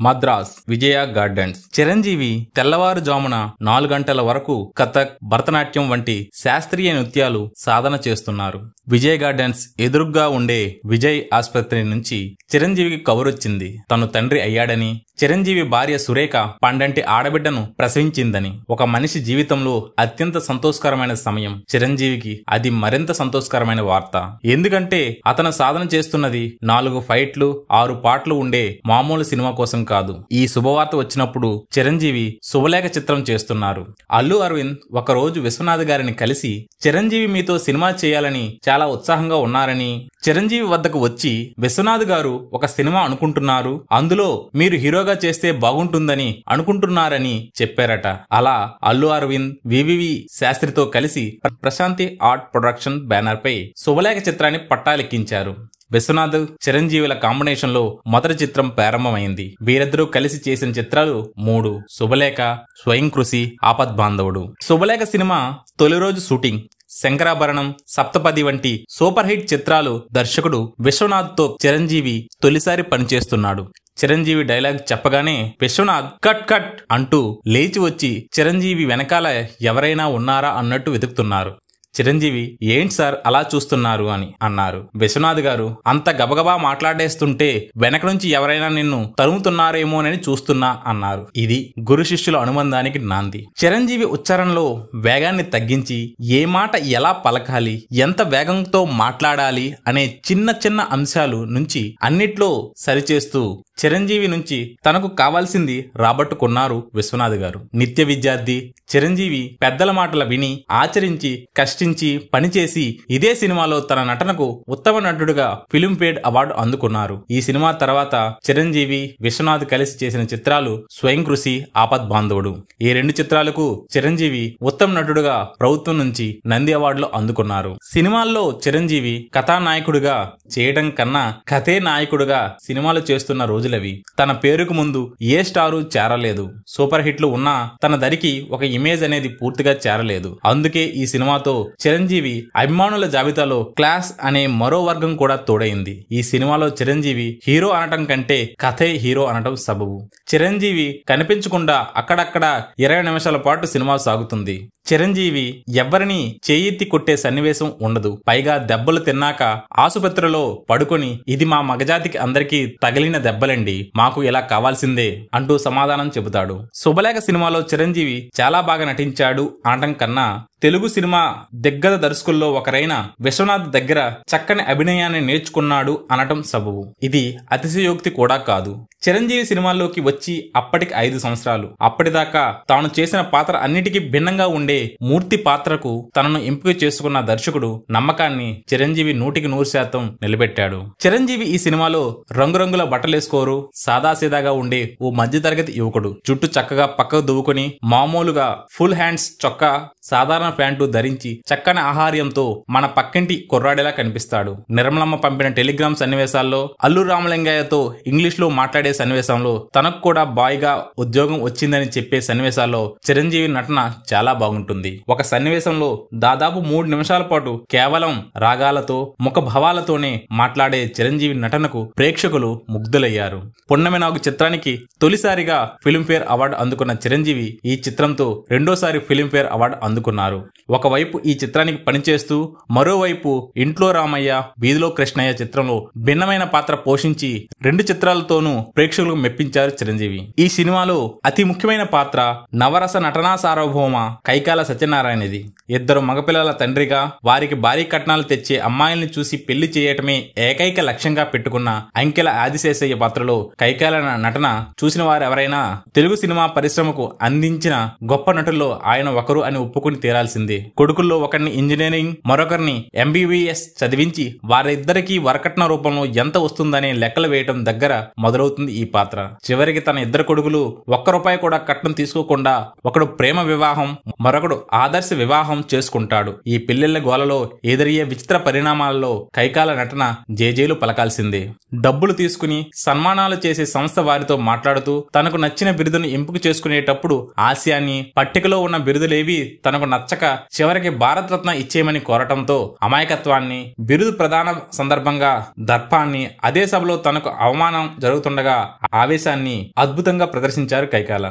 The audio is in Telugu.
మద్రాస్ విజయ గార్డెన్స్. చిరంజీవి తెల్లవారుజామున 4 గంటల వరకు కథక్, భరతనాట్యం వంటి శాస్త్రీయ నృత్యాలు సాధన చేస్తున్నారు. విజయ్ గార్డెన్స్ ఎదురుగ్గా ఉండే విజయ్ ఆసుపత్రి నుంచి చిరంజీవికి కబురొచ్చింది. తను తండ్రి అయ్యాడని, చిరంజీవి భార్య సురేఖ పండంటి ఆడబిడ్డను ప్రసవించిందని. ఒక మనిషి జీవితంలో అత్యంత సంతోషకరమైన సమయం. చిరంజీవికి అది మరింత సంతోషకరమైన వార్త. ఎందుకంటే అతను సాధన చేస్తున్నది 4 ఫైట్లు, 6 పాటలు ఉండే మామూలు సినిమా కోసం కాదు. ఈ శుభవార్త వచ్చినప్పుడు చిరంజీవి శుభలేఖ చిత్రం చేస్తున్నారు. అల్లు అరవింద్ ఒకరోజు విశ్వనాథ్ గారిని కలిసి, చిరంజీవి మీతో సినిమా చేయాలని చాలా ఉత్సాహంగా ఉన్నారని, చిరంజీవి వద్దకు వచ్చి విశ్వనాథ్ గారు ఒక సినిమా అనుకుంటున్నారు, అందులో మీరు హీరోగా చేస్తే బాగుంటుందని అనుకుంటున్నారని చెప్పారట. అలా అల్లు అరవింద్ వివివి శాస్త్రితో కలిసి ప్రశాంతి ఆర్ట్ ప్రొడక్షన్ బ్యానర్ పై శుభలేఖ చిత్రాన్ని పట్టాలెక్కించారు. విశ్వనాథ్, చిరంజీవుల కాంబినేషన్ లో మొదటి చిత్రం ప్రారంభమైంది. వీరిద్దరూ కలిసి చేసిన చిత్రాలు 3: శుభలేఖ, స్వయం కృషి, ఆపద్బాంధవుడు. శుభలేఖ సినిమా తొలి రోజు షూటింగ్, శంకరాభరణం, సప్తపది వంటి సూపర్ హిట్ చిత్రాలు దర్శకుడు విశ్వనాథ్ తో చిరంజీవి తొలిసారి పనిచేస్తున్నాడు. చిరంజీవి డైలాగ్ చెప్పగానే విశ్వనాథ్ కట్ కట్ అంటూ లేచి వచ్చి చిరంజీవి వెనకాల ఎవరైనా ఉన్నారా అన్నట్టు వెతుకుతున్నారు. చిరంజీవి ఏంటి సార్ అలా చూస్తున్నారు అని అన్నారు. విశ్వనాథ్ గారు అంత గబగబా మాట్లాడేస్తుంటే వెనక నుంచి ఎవరైనా నిన్ను తరుముతున్నారేమోనని చూస్తున్నా అన్నారు. ఇది గురు శిష్యుల అనుబంధానికి నాంది. చిరంజీవి ఉచ్చారణలో వేగాన్ని తగ్గించి ఏ మాట ఎలా పలకాలి, ఎంత వేగంతో మాట్లాడాలి అనే చిన్న చిన్న అంశాలు నుంచి అన్నిట్లో సరిచేస్తూ చిరంజీవి నుంచి తనకు కావాల్సింది రాబట్టుకున్నారు విశ్వనాథ్ గారు. నిత్య విద్యార్థి చిరంజీవి పెద్దల మాటల విని ఆచరించి కష్టించి పనిచేసి ఇదే సినిమాలో తన నటనకు ఉత్తమ నటుడుగా ఫిల్మ్ఫేర్ అవార్డు అందుకున్నారు. ఈ సినిమా తర్వాత చిరంజీవి, విశ్వనాథ్ కలిసి చేసిన చిత్రాలు స్వయం కృషి, ఆపద్బాంధవుడు. ఈ 2 చిత్రాలకు చిరంజీవి ఉత్తమ నటుడుగా ప్రభుత్వం నుంచి నంది అవార్డులు అందుకున్నారు. సినిమాల్లో చిరంజీవి కథానాయకుడిగా చేయడం కన్నా కథే నాయకుడిగా సినిమాలు చేస్తున్న రోజులవి. తన పేరుకు ముందు ఏ స్టారు చేరలేదు. సూపర్ హిట్లు ఉన్నా తన దరికి ఒక ఇమేజ్ అనేది పూర్తిగా చేరలేదు. అందుకే ఈ సినిమాతో చిరంజీవి అభిమానుల జాబితాలో క్లాస్ అనే మరో వర్గం కూడా తోడైంది. ఈ సినిమాలో చిరంజీవి హీరో అనటం కంటే కథే హీరో అనటం సబబు. చిరంజీవి కనిపించకుండా అక్కడక్కడ 20 నిమిషాల పాటు సినిమా సాగుతుంది. చిరంజీవి ఎవ్వరిని చేయిత్తి కొట్టే సన్నివేశం ఉండదు. పైగా దెబ్బలు తిన్నాక ఆసుపత్రిలో పడుకొని ఇది మా మగజాతికి అందరికీ తగిలిన దెబ్బలండి, మాకు ఇలా కావాల్సిందే అంటూ సమాధానం చెబుతాడు. శుభలేఖ సినిమాలో చిరంజీవి చాలా బాగా నటించాడు అనటం కన్నా తెలుగు సినిమా దిగ్గజ దర్శకుల్లో ఒకరైన విశ్వనాథ్ దగ్గర చక్కని అభినయాన్ని నేర్చుకున్నాడు అనటం సబబు. ఇది అతిశయోక్తి కూడా కాదు. చిరంజీవి సినిమాల్లోకి వచ్చి అప్పటికి 5 సంవత్సరాలు. అప్పటిదాకా తాను చేసిన పాత్ర అన్నిటికీ భిన్నంగా ఉండే మూర్తి పాత్రకు తనను ఎంపిక చేసుకున్న దర్శకుడు నమ్మకాన్ని చిరంజీవి 100% నిలబెట్టాడు. చిరంజీవి ఈ సినిమాలో రంగురంగుల బట్టలేసుకోరు, సాదాసీదాగా ఉండే ఓ మధ్యతరగతి యువకుడు. జుట్టు చక్కగా పక్కకు దువ్వుకొని మామూలుగా ఫుల్ హ్యాండ్స్ చొక్కా, సాధారణ ప్యాంటు ధరించి చక్కని ఆహార్యంతో మన పక్కింటి కుర్రాడేలా కనిపిస్తాడు. నిర్మలమ్మ పంపిన టెలిగ్రామ్ సన్నివేశాల్లో, అల్లు రామలింగయ్యతో ఇంగ్లీష్ లో మాట్లాడే సన్నివేశంలో, తనకు కూడా బాయ్ గా ఉద్యోగం వచ్చిందని చెప్పే సన్నివేశాల్లో చిరంజీవి నటన చాలా బాగుంటుంది. ఒక సన్నివేశంలో దాదాపు 3 నిమిషాల పాటు కేవలం రాగాలతో, ముఖ భావాలతోనే మాట్లాడే చిరంజీవి నటనకు ప్రేక్షకులు ముగ్ధులయ్యారు. పున్నమి నాగు చిత్రానికి తొలిసారిగా ఫిల్మ్ఫేర్ అవార్డు అందుకున్న చిరంజీవి ఈ చిత్రంతో రెండోసారి ఫిల్మ్ఫేర్ అవార్డు అందుకున్నారు. ఒకవైపు ఈ చిత్రానికి పనిచేస్తూ మరోవైపు ఇంట్లో రామయ్య, వీధిలో కృష్ణయ్య చిత్రంలో భిన్నమైన పాత్ర పోషించి 2 చిత్రాలతోనూ ప్రేక్షకులకు మెప్పించారు చిరంజీవి. ఈ సినిమాలో అతి ముఖ్యమైన పాత్ర నవరస నటనా సార్వభౌమ కైకాల సత్యనారాయణది. 2 మగపిల్లల తండ్రిగా వారికి భారీ కట్నాలు తెచ్చే అమ్మాయిల్ని చూసి పెళ్లి చేయటమే ఏకైక లక్ష్యంగా పెట్టుకున్న అంకెల ఆదిశేషయ్య పాత్రలో కైకాల నటన చూసిన వారెవరైనా తెలుగు సినిమా పరిశ్రమకు అందించిన గొప్ప నటుల్లో ఆయన ఒకరు అని ఒప్పుకుని తీరాల్సిందే. కొడుకుల్లో ఒకరిని ఇంజనీరింగ్, మరొకరిని MBBS చదివించి వారిద్దరికీ వరకట్న రూపంలో ఎంత వస్తుందనే లెక్కలు వేయటం దగ్గర మొదలవుతుంది ఈ పాత్ర. చివరికి తన 2 కొడుకులు ₹1 కూడా కట్నం తీసుకోకుండా ఒకడు ప్రేమ వివాహం, మరొకడు ఆదర్శ వివాహం చేసుకుంటాడు. ఈ పెళ్లిళ్ల గోలలో ఎదురయ్యే విచిత్ర పరిణామాలలో కైకాల నటన జేజేలు పలకాల్సిందే. డబ్బులు తీసుకుని సన్మానాలు చేసే సంస్థ వారితో మాట్లాడుతూ తనకు నచ్చిన బిరుదును ఎంపిక చేసుకునేటప్పుడు ఆశయాన్ని, పట్టికలో ఉన్న బిరుదులేవి తన తనకు నచ్చక చివరికి భారతరత్న ఇచ్చేయమని కోరటంతో అమాయకత్వాన్ని, బిరుదు ప్రదాన సందర్భంగా దర్పాన్ని, అదే సభలో తనకు అవమానం జరుగుతుండగా ఆవేశాన్ని అద్భుతంగా ప్రదర్శించారు కైకాల.